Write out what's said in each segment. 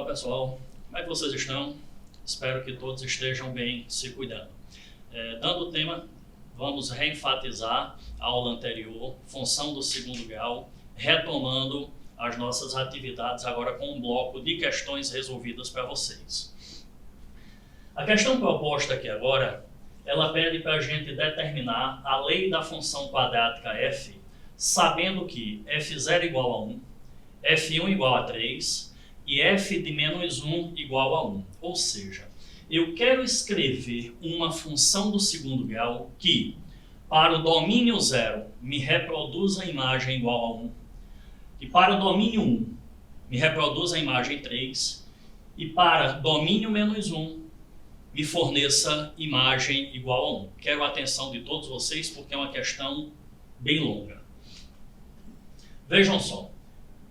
Olá pessoal, como é que vocês estão? Espero que todos estejam bem, se cuidando. Dando o tema, vamos reenfatizar a aula anterior, função do segundo grau, retomando as nossas atividades agora com um bloco de questões resolvidas para vocês. A questão proposta aqui agora, ela pede para a gente determinar a lei da função quadrática f, sabendo que f0 igual a 1, f1 igual a 3 e f de menos 1 igual a 1. Ou seja, eu quero escrever uma função do segundo grau que, para o domínio 0, me reproduza a imagem igual a 1, e para o domínio 1, me reproduza a imagem 3, e para domínio menos 1, me forneça imagem igual a 1. Quero a atenção de todos vocês porque é uma questão bem longa. Vejam só.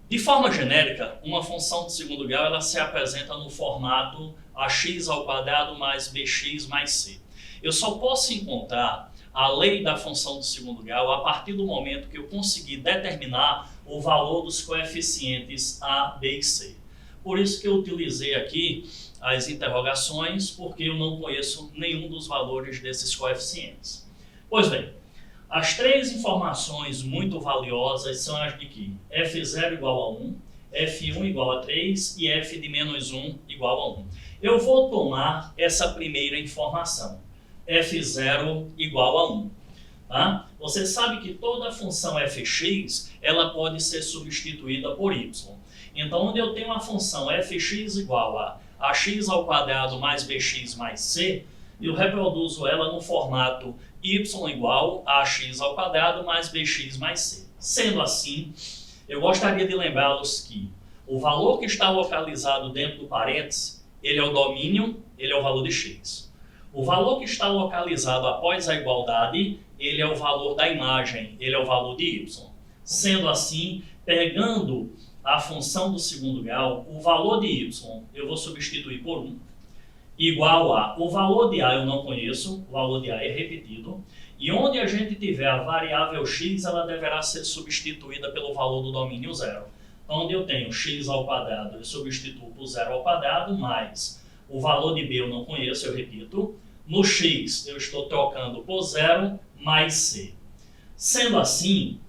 De forma genérica, uma função de segundo grau ela se apresenta no formato ax² mais bx mais c. Eu só posso encontrar a lei da função do segundo grau a partir do momento que eu conseguir determinar o valor dos coeficientes a, b e c. Por isso que eu utilizei aqui as interrogações, porque eu não conheço nenhum dos valores desses coeficientes. Pois bem, as três informações muito valiosas são as de que f0 igual a 1, f1 igual a 3 e f de menos 1 igual a 1. Eu vou tomar essa primeira informação, f0 igual a 1. Tá? Você sabe que toda função fx ela pode ser substituída por y. Então, onde eu tenho a função fx igual a ax² mais bx mais c, eu reproduzo ela no formato y igual a ax² mais bx mais c. Sendo assim, eu gostaria de lembrá-los que o valor que está localizado dentro do parêntese, ele é o domínio, ele é o valor de x. O valor que está localizado após a igualdade, ele é o valor da imagem, ele é o valor de y. Sendo assim, pegando a função do segundo grau, o valor de y eu vou substituir por 1, igual a, o valor de a eu não conheço, o valor de a é repetido, e onde a gente tiver a variável x, ela deverá ser substituída pelo valor do domínio 0. Então, onde eu tenho x², eu substituo por 0², mais o valor de b eu não conheço, eu repito, no x eu estou trocando por 0 mais c. Sendo assim,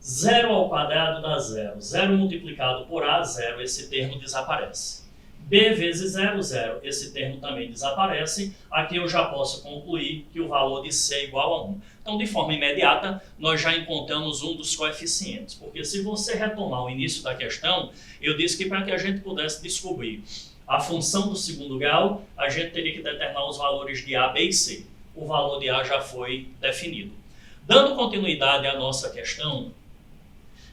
0² dá 0. 0 multiplicado por a, 0, esse termo desaparece. b vezes 0, 0, esse termo também desaparece. Aqui eu já posso concluir que o valor de c é igual a 1. Então, de forma imediata, nós já encontramos um dos coeficientes. Porque se você retomar o início da questão, eu disse que para que a gente pudesse descobrir a função do segundo grau, a gente teria que determinar os valores de a, b e c. O valor de a já foi definido. Dando continuidade à nossa questão,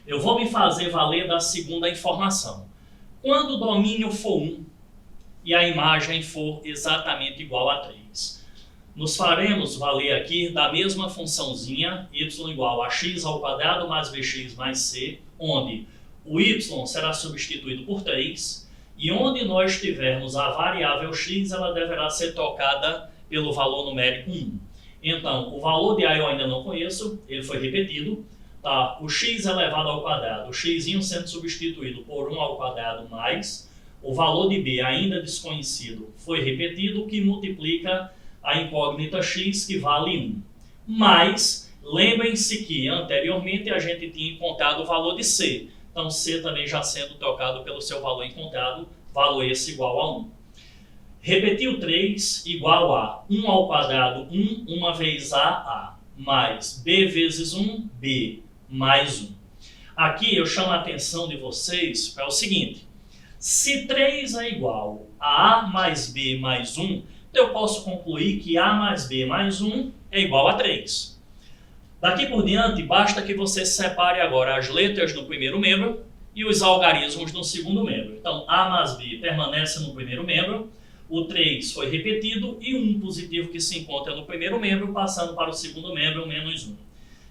eu vou me fazer valer da segunda informação. Quando o domínio for 1 e a imagem for exatamente igual a 3, nos faremos valer aqui da mesma funçãozinha, y igual a ax² mais bx mais c, onde o y será substituído por 3, e onde nós tivermos a variável x, ela deverá ser trocada pelo valor numérico 1. Então, o valor de a eu ainda não conheço, ele foi repetido. Tá, o x elevado ao quadrado, o x sendo substituído por 1 ao quadrado mais, o valor de b ainda desconhecido foi repetido, o que multiplica a incógnita x, que vale 1. Mas, lembrem-se que anteriormente a gente tinha encontrado o valor de c, então c também já sendo trocado pelo seu valor encontrado, valor esse igual a 1. Repetiu 3 igual a 1 ao quadrado 1, uma vez a, mais b vezes 1, b, mais 1. Aqui eu chamo a atenção de vocês para o seguinte: se 3 é igual a mais b mais 1, então eu posso concluir que a mais b mais 1 é igual a 3. Daqui por diante, basta que você separe agora as letras no primeiro membro e os algarismos no segundo membro. Então, a mais b permanece no primeiro membro, o 3 foi repetido e o 1 positivo que se encontra no primeiro membro, passando para o segundo membro, menos 1.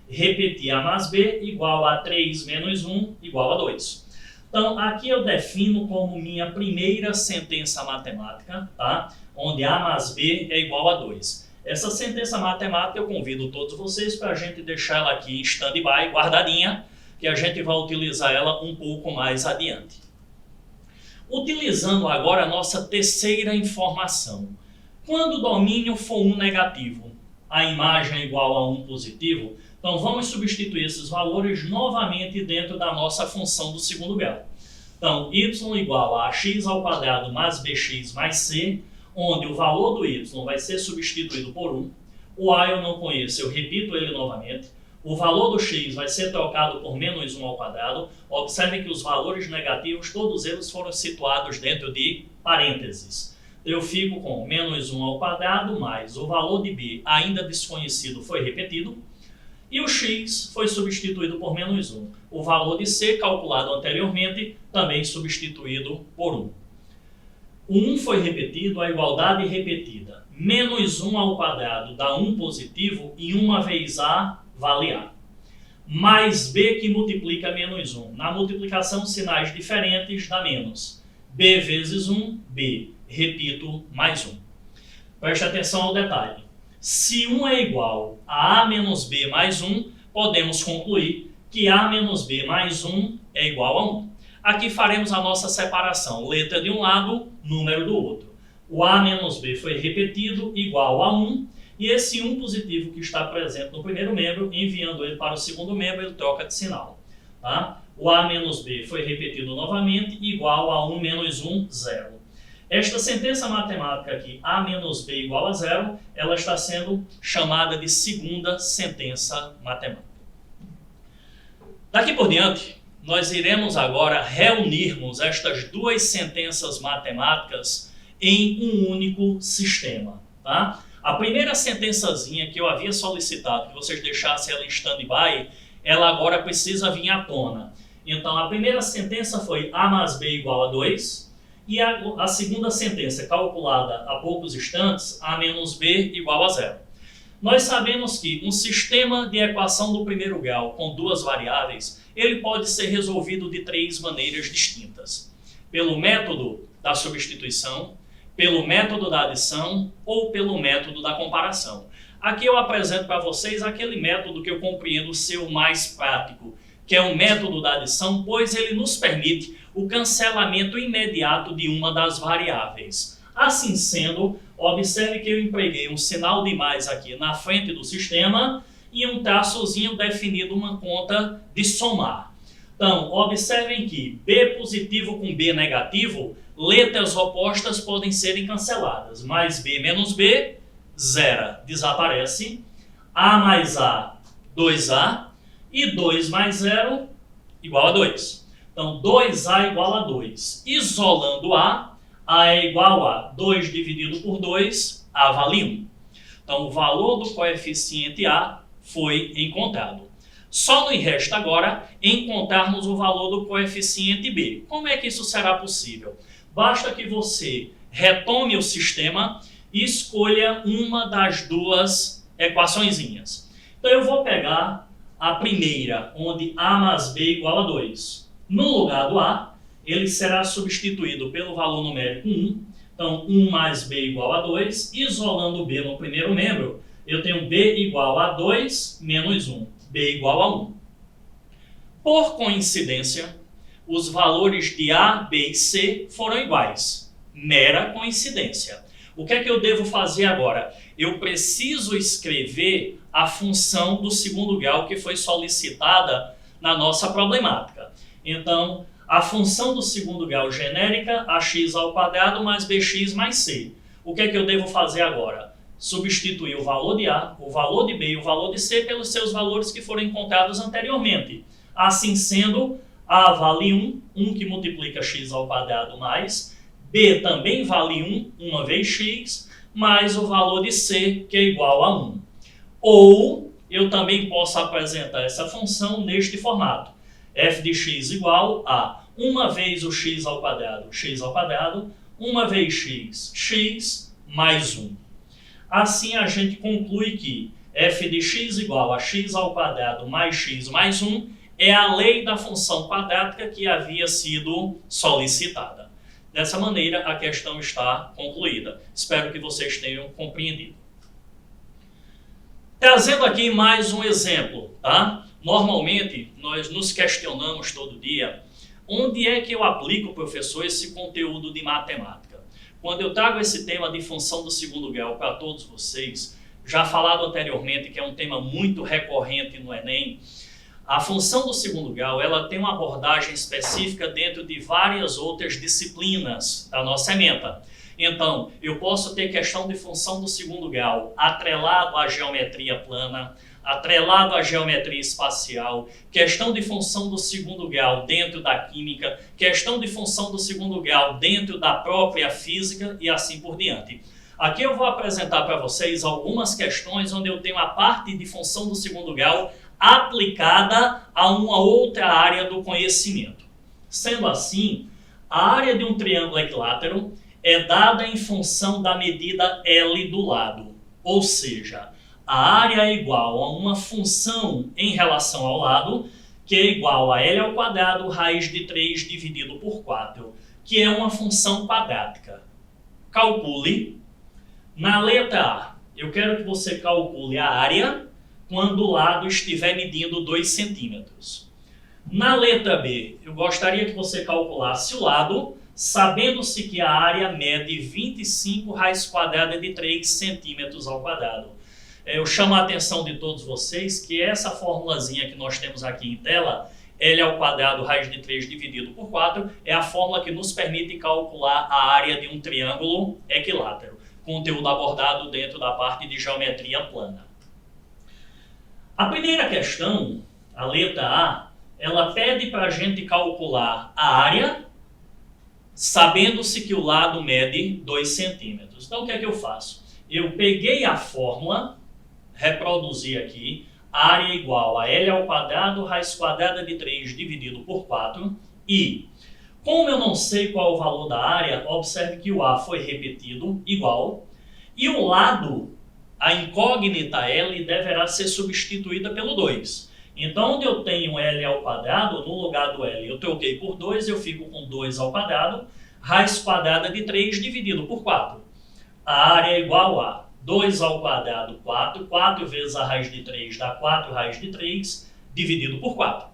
Repetir a mais b igual a 3 menos 1 igual a 2. Então, aqui eu defino como minha primeira sentença matemática, tá? Onde a mais b é igual a 2. Essa sentença matemática eu convido todos vocês para a gente deixar ela aqui em stand-by, guardadinha, que a gente vai utilizar ela um pouco mais adiante. Utilizando agora a nossa terceira informação. Quando o domínio for 1 negativo, a imagem é igual a 1 positivo, então vamos substituir esses valores novamente dentro da nossa função do segundo grau. Então, y igual a x ao quadrado mais bx mais c, onde o valor do y vai ser substituído por 1. O a eu não conheço, eu repito ele novamente. O valor do x vai ser trocado por menos 1 ao quadrado. Observem que os valores negativos, todos eles foram situados dentro de parênteses. Eu fico com menos 1 ao quadrado mais o valor de b ainda desconhecido foi repetido. E o x foi substituído por menos 1. O valor de c, calculado anteriormente, também substituído por 1. O 1 foi repetido, a igualdade repetida. Menos 1 ao quadrado dá 1 positivo e uma vez a vale a. Mais b que multiplica menos 1. Na multiplicação, sinais diferentes dá menos. b vezes 1, b. Repito, mais 1. Preste atenção ao detalhe. Se 1 é igual a a menos b mais 1, podemos concluir que a menos b mais 1 é igual a 1. Aqui faremos a nossa separação. Letra de um lado, número do outro. O a menos b foi repetido, igual a 1. E esse 1 positivo que está presente no primeiro membro, enviando ele para o segundo membro, ele troca de sinal. Tá? O a menos b foi repetido novamente, igual a 1 menos 1, 0. Esta sentença matemática aqui, a menos b igual a 0, ela está sendo chamada de segunda sentença matemática. Daqui por diante, nós iremos agora reunirmos estas duas sentenças matemáticas em um único sistema. Tá? A primeira sentençazinha que eu havia solicitado que vocês deixassem ela em stand-by, ela agora precisa vir à tona. Então, a primeira sentença foi a mais b igual a 2. E a segunda sentença, calculada há poucos instantes, a menos b igual a 0. Nós sabemos que um sistema de equação do primeiro grau com duas variáveis, ele pode ser resolvido de três maneiras distintas. Pelo método da substituição, pelo método da adição ou pelo método da comparação. Aqui eu apresento para vocês aquele método que eu compreendo ser o mais prático, que é o método da adição, pois ele nos permite o cancelamento imediato de uma das variáveis. Assim sendo, observe que eu empreguei um sinal de mais aqui na frente do sistema e um traçozinho definido uma conta de somar. Então, observem que b positivo com b negativo, letras opostas podem serem canceladas. Mais b menos b, 0, desaparece. A mais a, 2a. E 2 mais 0 igual a 2. Então, 2a igual a 2. Isolando a é igual a 2 dividido por 2, a vale 1. Então, o valor do coeficiente a foi encontrado. Só nos resta agora encontrarmos o valor do coeficiente b. Como é que isso será possível? Basta que você retome o sistema e escolha uma das duas equaçõezinhas. Então, eu vou pegar a primeira, onde a mais b igual a 2. No lugar do a, ele será substituído pelo valor numérico 1. Então, 1 mais b igual a 2. Isolando b no primeiro membro, eu tenho b igual a 2 menos 1. b igual a 1. Por coincidência, os valores de a, b e c foram iguais. Mera coincidência. O que é que eu devo fazer agora? Eu preciso escrever a função do segundo grau que foi solicitada na nossa problemática. Então, a função do segundo grau genérica, ax ao quadrado mais bx mais c. O que é que eu devo fazer agora? Substituir o valor de a, o valor de b e o valor de c pelos seus valores que foram encontrados anteriormente. Assim sendo, a vale 1, 1 que multiplica x ao quadrado mais, b também vale 1, uma vez x, mais o valor de c, que é igual a 1. Ou eu também posso apresentar essa função neste formato. F de x igual a uma vez o x ao quadrado, uma vez x mais 1. Assim a gente conclui que f de x igual a x ao quadrado mais x mais 1 é a lei da função quadrática que havia sido solicitada. Dessa maneira, a questão está concluída. Espero que vocês tenham compreendido. Trazendo aqui mais um exemplo, tá? Normalmente, nós nos questionamos todo dia onde é que eu aplico, professor, esse conteúdo de matemática? Quando eu trago esse tema de função do segundo grau para todos vocês, já falado anteriormente que é um tema muito recorrente no Enem, a função do segundo grau ela tem uma abordagem específica dentro de várias outras disciplinas da nossa ementa. Então, eu posso ter questão de função do segundo grau atrelado à geometria plana, atrelado à geometria espacial, questão de função do segundo grau dentro da química, questão de função do segundo grau dentro da própria física e assim por diante. Aqui eu vou apresentar para vocês algumas questões onde eu tenho a parte de função do segundo grau aplicada a uma outra área do conhecimento. Sendo assim, a área de um triângulo equilátero é dada em função da medida L do lado, ou seja, a área é igual a uma função em relação ao lado, que é igual a L ao quadrado raiz de 3 dividido por 4, que é uma função quadrática. Calcule. Na letra A, eu quero que você calcule a área quando o lado estiver medindo 2 centímetros. Na letra B, eu gostaria que você calculasse o lado, sabendo-se que a área mede 25 raiz quadrada de 3 centímetros ao quadrado. Eu chamo a atenção de todos vocês que essa formulazinha que nós temos aqui em tela, L ao quadrado raiz de 3 dividido por 4, é a fórmula que nos permite calcular a área de um triângulo equilátero. Conteúdo abordado dentro da parte de geometria plana. A primeira questão, a letra A, ela pede para a gente calcular a área, sabendo-se que o lado mede 2 centímetros. Então, o que é que eu faço? Eu peguei a fórmula, reproduzi aqui, a área é igual a L ao quadrado raiz quadrada de 3 dividido por 4, e, como eu não sei qual é o valor da área, observe que o A foi repetido, igual, e o lado, a incógnita L, deverá ser substituída pelo 2. Então, onde eu tenho L ao quadrado, no lugar do L eu troquei por 2, eu fico com 2 ao quadrado, raiz quadrada de 3 dividido por 4. A área é igual a 2 ao quadrado, 4, 4 vezes a raiz de 3 dá 4 raiz de 3, dividido por 4.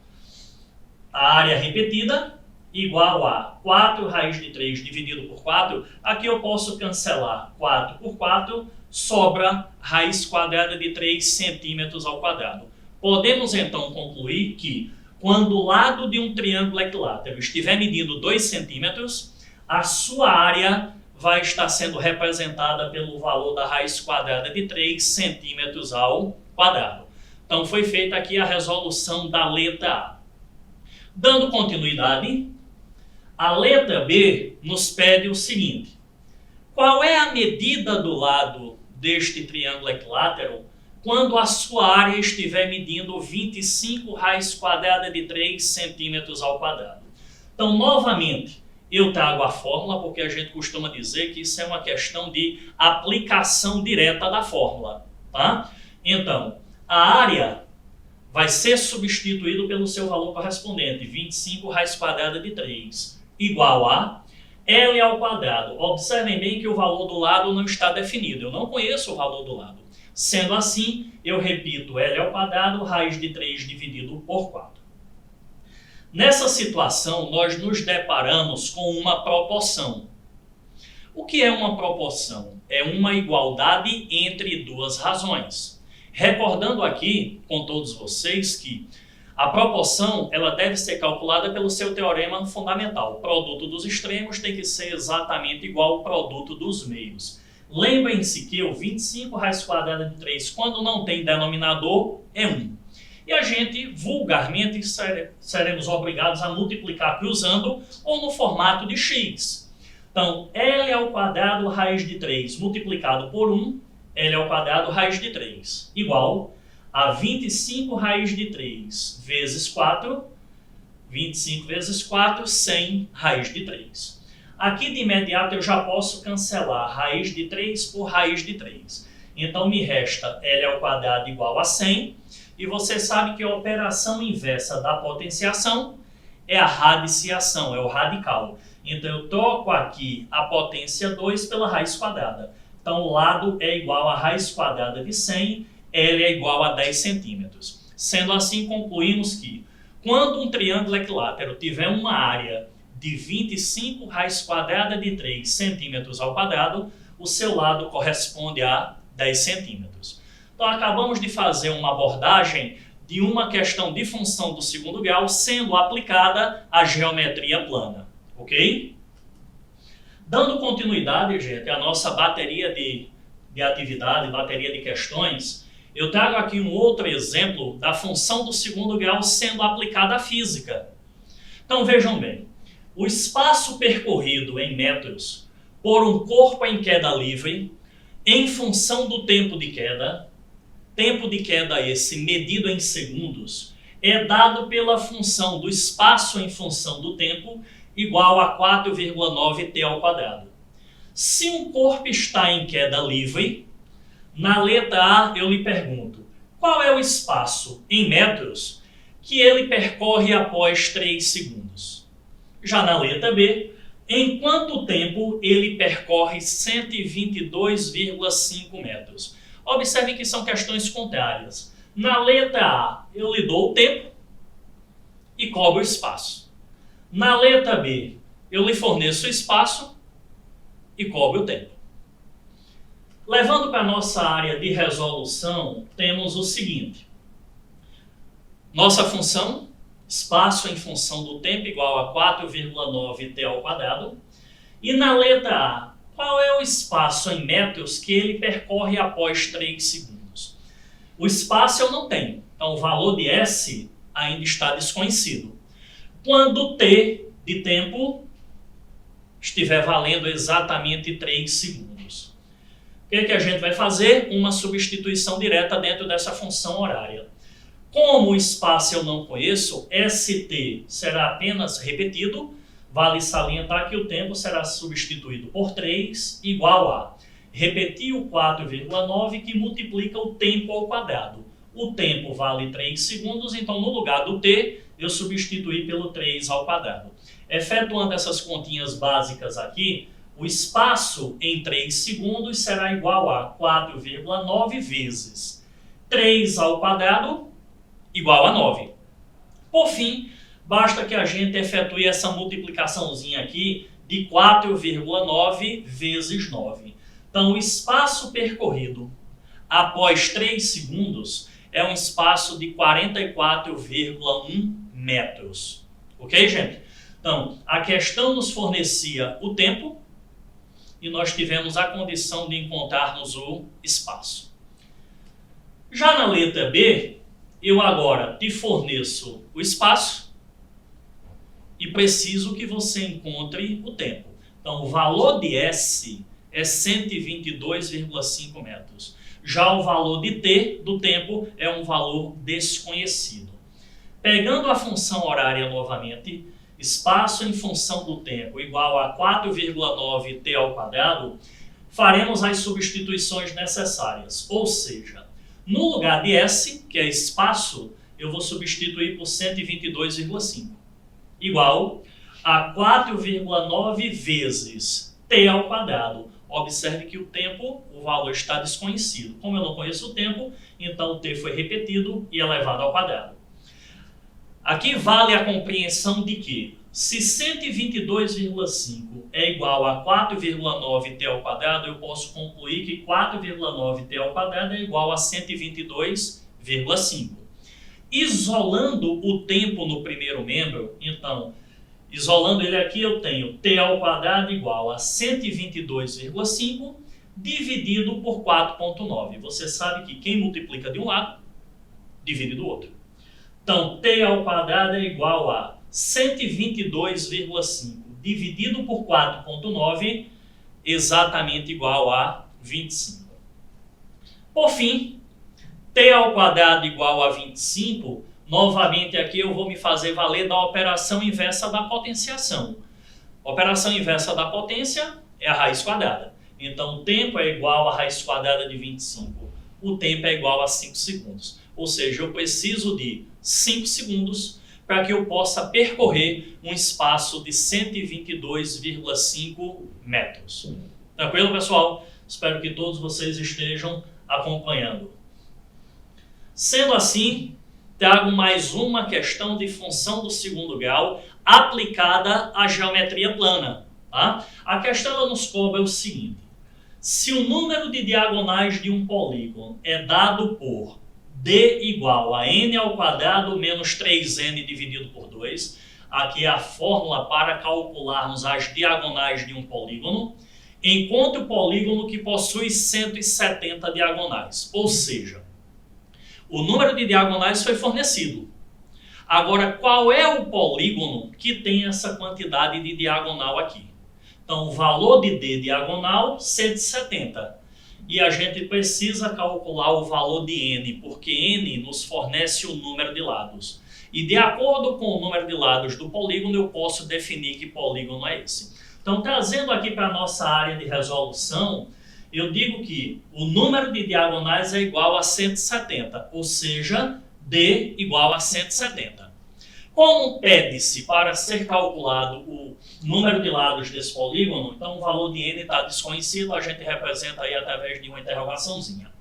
A área repetida, igual a 4 raiz de 3 dividido por 4, aqui eu posso cancelar 4 por 4, sobra raiz quadrada de 3 centímetros ao quadrado. Podemos então concluir que, quando o lado de um triângulo equilátero estiver medindo 2 centímetros, a sua área vai estar sendo representada pelo valor da raiz quadrada de 3 centímetros ao quadrado. Então foi feita aqui a resolução da letra A. Dando continuidade, a letra B nos pede o seguinte: qual é a medida do lado deste triângulo equilátero quando a sua área estiver medindo 25 raiz quadrada de 3 centímetros ao quadrado? Então, novamente, eu trago a fórmula, porque a gente costuma dizer que isso é uma questão de aplicação direta da fórmula, tá? Então, a área vai ser substituído pelo seu valor correspondente, 25 raiz quadrada de 3, igual a L ao quadrado. Observem bem que o valor do lado não está definido, eu não conheço o valor do lado. Sendo assim, eu repito L ao quadrado, raiz de 3 dividido por 4. Nessa situação, nós nos deparamos com uma proporção. O que é uma proporção? É uma igualdade entre duas razões. Recordando aqui com todos vocês que a proporção ela deve ser calculada pelo seu teorema fundamental. O produto dos extremos tem que ser exatamente igual ao produto dos meios. Lembrem-se que o 25 raiz quadrada de 3, quando não tem denominador, é 1. E a gente, vulgarmente, seremos obrigados a multiplicar cruzando ou no formato de x. Então, L ao quadrado raiz de 3 multiplicado por 1, L ao quadrado raiz de 3, igual a 25 raiz de 3 vezes 4, 25 vezes 4, 100 raiz de 3. Aqui de imediato eu já posso cancelar raiz de 3 por raiz de 3. Então me resta L ao quadrado igual a 100, e você sabe que a operação inversa da potenciação é a radiciação, é o radical. Então eu troco aqui a potência 2 pela raiz quadrada. Então o lado é igual a raiz quadrada de 100, L é igual a 10 centímetros. Sendo assim, concluímos que Quando um triângulo equilátero tiver uma área de 25 raiz quadrada de 3 centímetros ao quadrado, o seu lado corresponde a 10 centímetros. Então, acabamos de fazer uma abordagem de uma questão de função do segundo grau sendo aplicada à geometria plana, ok? Dando continuidade, gente, à nossa bateria de atividade, bateria de questões, eu trago aqui um outro exemplo da função do segundo grau sendo aplicada à física. Então, vejam bem, o espaço percorrido em metros por um corpo em queda livre, em função do tempo de queda esse medido em segundos, é dado pela função do espaço em função do tempo igual a 4,9 t ao quadrado. Se um corpo está em queda livre, na letra A eu lhe pergunto, qual é o espaço em metros que ele percorre após 3 segundos? Já na letra B, em quanto tempo ele percorre 122,5 metros? Observe que são questões contrárias. Na letra A, eu lhe dou o tempo e cobro o espaço. Na letra B, eu lhe forneço o espaço e cobro o tempo. Levando para a nossa área de resolução, temos o seguinte. Nossa função, espaço em função do tempo igual a 4,9 t ao quadrado. E na letra A, qual é o espaço em metros que ele percorre após 3 segundos? O espaço eu não tenho, então o valor de S ainda está desconhecido. Quando T de tempo estiver valendo exatamente 3 segundos. O que é que a gente vai fazer? Uma substituição direta dentro dessa função horária. Como o espaço eu não conheço, ST será apenas repetido. Vale salientar que o tempo será substituído por 3 igual a repetir o 4,9 que multiplica o tempo ao quadrado. O tempo vale 3 segundos, então no lugar do T eu substituí pelo 3 ao quadrado. Efetuando essas continhas básicas aqui, o espaço em 3 segundos será igual a 4,9 vezes 3 ao quadrado igual a 9. Por fim, basta que a gente efetue essa multiplicaçãozinha aqui de 4,9 vezes 9. Então, o espaço percorrido após 3 segundos é um espaço de 44,1 metros. Ok, gente? Então, a questão nos fornecia o tempo e nós tivemos a condição de encontrarmos o espaço. Já na letra B, eu agora te forneço o espaço e preciso que você encontre o tempo. Então, o valor de S é 122,5 metros. Já o valor de T do tempo é um valor desconhecido. Pegando a função horária novamente, espaço em função do tempo igual a 4,9 t ao quadrado, faremos as substituições necessárias. Ou seja, no lugar de S, que é espaço, eu vou substituir por 122,5. Igual a 4,9 vezes t ao quadrado. Observe que o tempo, o valor está desconhecido. Como eu não conheço o tempo, então o t foi repetido e elevado ao quadrado. Aqui vale a compreensão de que, se 122,5 é igual a 4,9 t ao quadrado, eu posso concluir que 4,9 t ao quadrado é igual a 122,5. Isolando o tempo no primeiro membro, então, isolando ele aqui, eu tenho t ao quadrado igual a 122,5 dividido por 4,9. Você sabe que quem multiplica de um lado, divide do outro. Então, t ao quadrado é igual a 122,5 dividido por 4,9, exatamente igual a 25. Por fim, t ao quadrado igual a 25, novamente aqui eu vou me fazer valer da operação inversa da potenciação. Operação inversa da potência é a raiz quadrada. Então, o tempo é igual a raiz quadrada de 25. O tempo é igual a 5 segundos. Ou seja, eu preciso de 5 segundos para que eu possa percorrer um espaço de 122,5 metros. Tranquilo, pessoal? Espero que todos vocês estejam acompanhando. Sendo assim, trago mais uma questão de função do segundo grau aplicada à geometria plana. Tá? A questão ela nos cobra o seguinte: se o número de diagonais de um polígono é dado por d igual a n ao quadrado menos 3n dividido por 2, aqui é a fórmula para calcularmos as diagonais de um polígono, encontre o polígono que possui 170 diagonais, ou seja, o número de diagonais foi fornecido. Agora, qual é o polígono que tem essa quantidade de diagonal aqui? Então, o valor de D diagonal, 170. E a gente precisa calcular o valor de N, porque N nos fornece o número de lados. E de acordo com o número de lados do polígono, eu posso definir que polígono é esse. Então, trazendo aqui para a nossa área de resolução, eu digo que o número de diagonais é igual a 170, ou seja, D igual a 170. Como pede-se para ser calculado o número de lados desse polígono, então o valor de N está desconhecido, a gente representa aí através de uma interrogaçãozinha.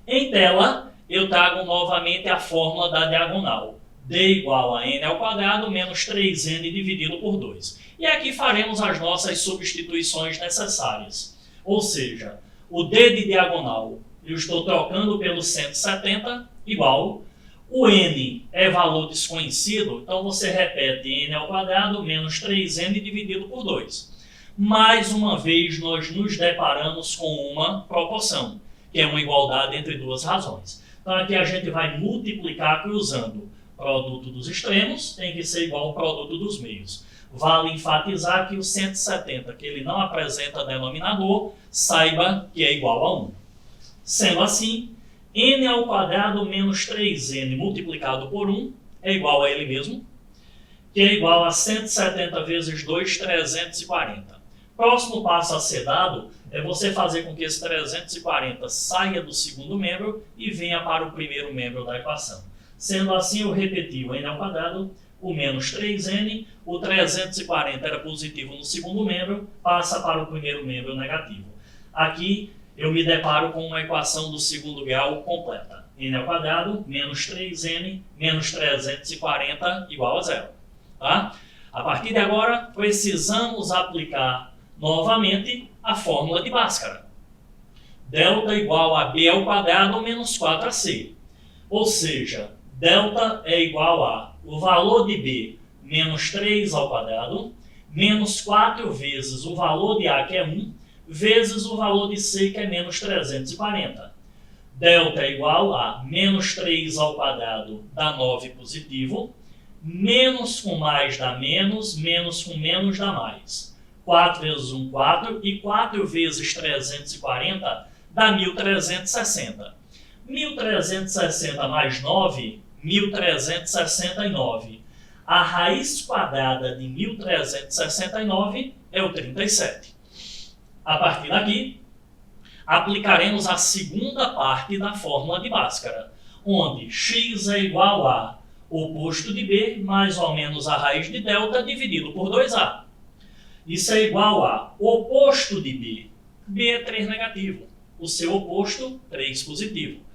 Em tela, eu trago novamente a fórmula da diagonal. D igual a N ao quadrado menos 3N dividido por 2. E aqui faremos as nossas substituições necessárias. Ou seja, o D de diagonal eu estou trocando pelo 170 igual. O N é valor desconhecido, então você repete N ao quadrado menos 3N dividido por 2. Mais uma vez, nós nos deparamos com uma proporção, que é uma igualdade entre duas razões. Então aqui a gente vai multiplicar cruzando. Produto dos extremos tem que ser igual ao produto dos meios. Vale enfatizar que o 170, que ele não apresenta denominador, saiba que é igual a 1. Sendo assim, N ao quadrado menos 3N multiplicado por 1 é igual a ele mesmo, que é igual a 170 vezes 2, 340. Próximo passo a ser dado é você fazer com que esse 340 saia do segundo membro e venha para o primeiro membro da equação. Sendo assim, eu repeti o N ao quadrado, o menos 3N, o 340 era positivo no segundo membro, passa para o primeiro membro negativo. Aqui, eu me deparo com uma equação do segundo grau completa. N ao quadrado menos 3N menos 340 igual a zero. Tá? A partir de agora, precisamos aplicar novamente a fórmula de Bhaskara. Delta igual a B ao quadrado menos 4AC. Ou seja, delta é igual a o valor de B menos 3 ao quadrado menos 4 vezes o valor de A, que é 1, vezes o valor de C, que é menos 340. Delta é igual a menos 3 ao quadrado dá 9 positivo, menos com mais dá menos, menos com menos dá mais. 4 vezes 1, 4, e 4 vezes 340 dá 1.360. 1.360 mais 9, 1.369. A raiz quadrada de 1.369 é o 37. A partir daqui, aplicaremos a segunda parte da fórmula de Bhaskara, onde x é igual a oposto de b mais ou menos a raiz de delta dividido por 2a. Isso é igual a oposto de b. b é 3 negativo. O seu oposto, 3 positivo.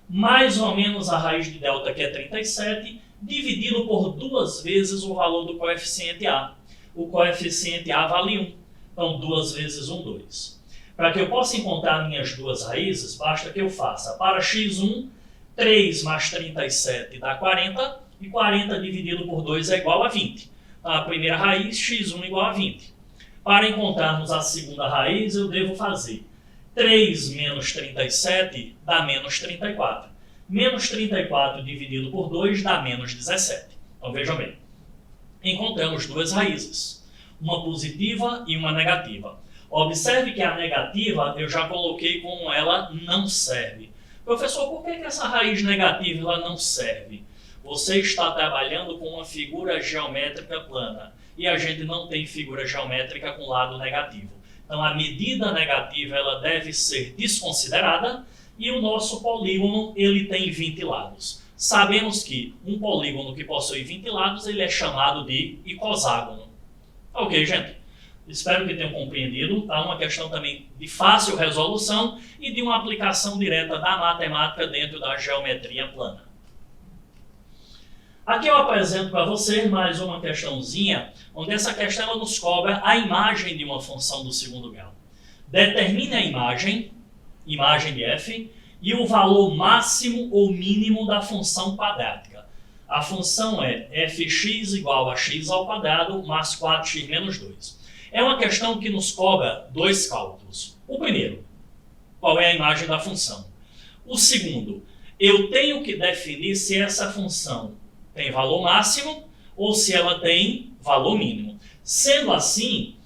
Mais ou menos a raiz de delta, que é 37, dividido por 2 vezes o valor do coeficiente a. O coeficiente a vale 1. Então, 2 vezes 1, 2. Para que eu possa encontrar minhas duas raízes, basta que eu faça para x1, 3 mais 37 dá 40, e 40 dividido por 2 é igual a 20. Então, a primeira raiz, x1 igual a 20. Para encontrarmos a segunda raiz, eu devo fazer 3 menos 37 dá menos 34. Menos 34 dividido por 2 dá menos 17. Então, vejam bem. Encontramos duas raízes, uma positiva e uma negativa. Observe que a negativa eu já coloquei como ela não serve. Professor, por que essa raiz negativa ela não serve? Você está trabalhando com uma figura geométrica plana e a gente não tem figura geométrica com lado negativo. Então, a medida negativa ela deve ser desconsiderada e o nosso polígono ele tem 20 lados. Sabemos que um polígono que possui 20 lados ele é chamado de icoságono. Ok, gente? Espero que tenham compreendido. Tá? Uma questão também de fácil resolução e de uma aplicação direta da matemática dentro da geometria plana. Aqui eu apresento para você mais uma questãozinha, onde essa questão ela nos cobra a imagem de uma função do segundo grau. Determine a imagem de f, e o valor máximo ou mínimo da função quadrática. A função é fx igual a x ao quadrado mais 4x menos 2. É uma questão que nos cobra dois cálculos. O primeiro, qual é a imagem da função? O segundo, eu tenho que definir se essa função tem valor máximo ou se ela tem valor mínimo. Sendo assim,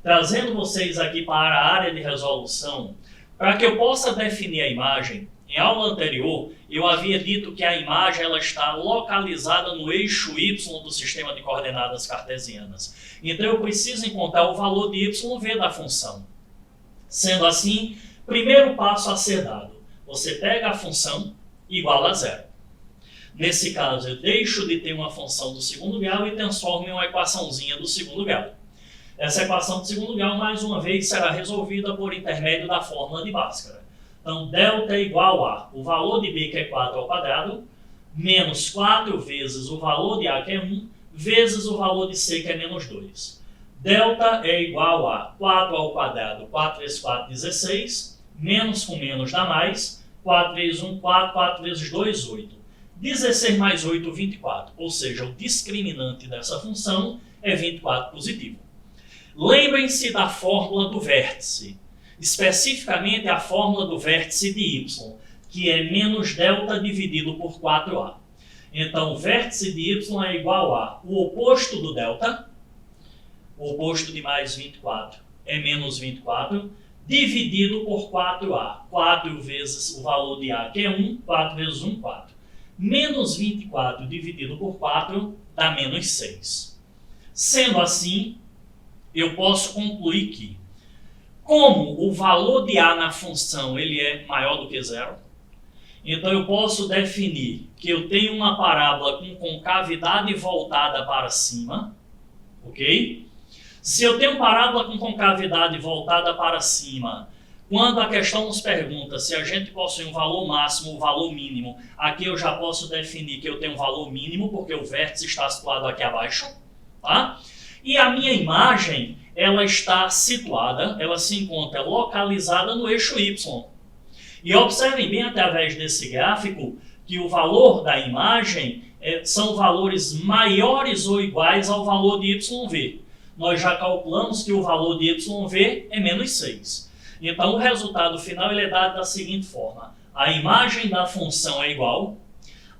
trazendo vocês aqui para a área de resolução, para que eu possa definir a imagem, em aula anterior eu havia dito que a imagem ela está localizada no eixo y do sistema de coordenadas cartesianas. Então eu preciso encontrar o valor de yv da função. Sendo assim, primeiro passo a ser dado, você pega a função igual a zero. Nesse caso, eu deixo de ter uma função do segundo grau e transformo em uma equaçãozinha do segundo grau. Essa equação do segundo grau, mais uma vez, será resolvida por intermédio da fórmula de Bhaskara. Então, delta é igual a o valor de b, que é 4 ao quadrado, menos 4 vezes o valor de a, que é 1, vezes o valor de c, que é menos 2. Delta é igual a 4 ao quadrado, 4 vezes 4, 16, menos com menos dá mais, 4 vezes 1, 4, 4 vezes 2, 8. 16 mais 8, 24, ou seja, o discriminante dessa função é 24 positivo. Lembrem-se da fórmula do vértice, especificamente a fórmula do vértice de y, que é menos delta dividido por 4a. Então, o vértice de y é igual a o oposto do delta, o oposto de mais 24 é menos 24, dividido por 4a. 4 vezes o valor de a, que é 1, 4 vezes 1, 4. Menos 24 dividido por 4 dá menos 6. Sendo assim, eu posso concluir que, como o valor de a na função ele é maior do que zero, então eu posso definir que eu tenho uma parábola com concavidade voltada para cima, ok? Se eu tenho parábola com concavidade voltada para cima, quando a questão nos pergunta se a gente possui um valor máximo ou valor mínimo, aqui eu já posso definir que eu tenho um valor mínimo, porque o vértice está situado aqui abaixo, tá? E a minha imagem, ela está situada, ela se encontra localizada no eixo y. E observem bem através desse gráfico que o valor da imagem são valores maiores ou iguais ao valor de yv. Nós já calculamos que o valor de yv é menos 6. Então, o resultado final ele é dado da seguinte forma. A imagem da função é igual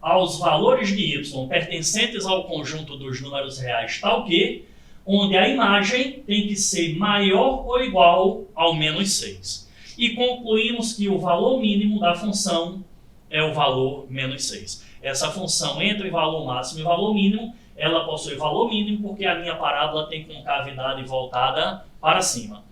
aos valores de y pertencentes ao conjunto dos números reais tal que, onde a imagem tem que ser maior ou igual ao menos 6. E concluímos que o valor mínimo da função é o valor menos 6. Essa função entre valor máximo e valor mínimo, ela possui valor mínimo porque a minha parábola tem concavidade voltada para cima.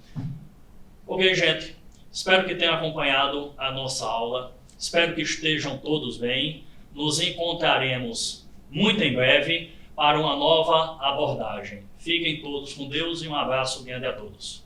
Ok, gente? Espero que tenham acompanhado a nossa aula. Espero que estejam todos bem. Nos encontraremos muito em breve para uma nova abordagem. Fiquem todos com Deus e um abraço grande a todos.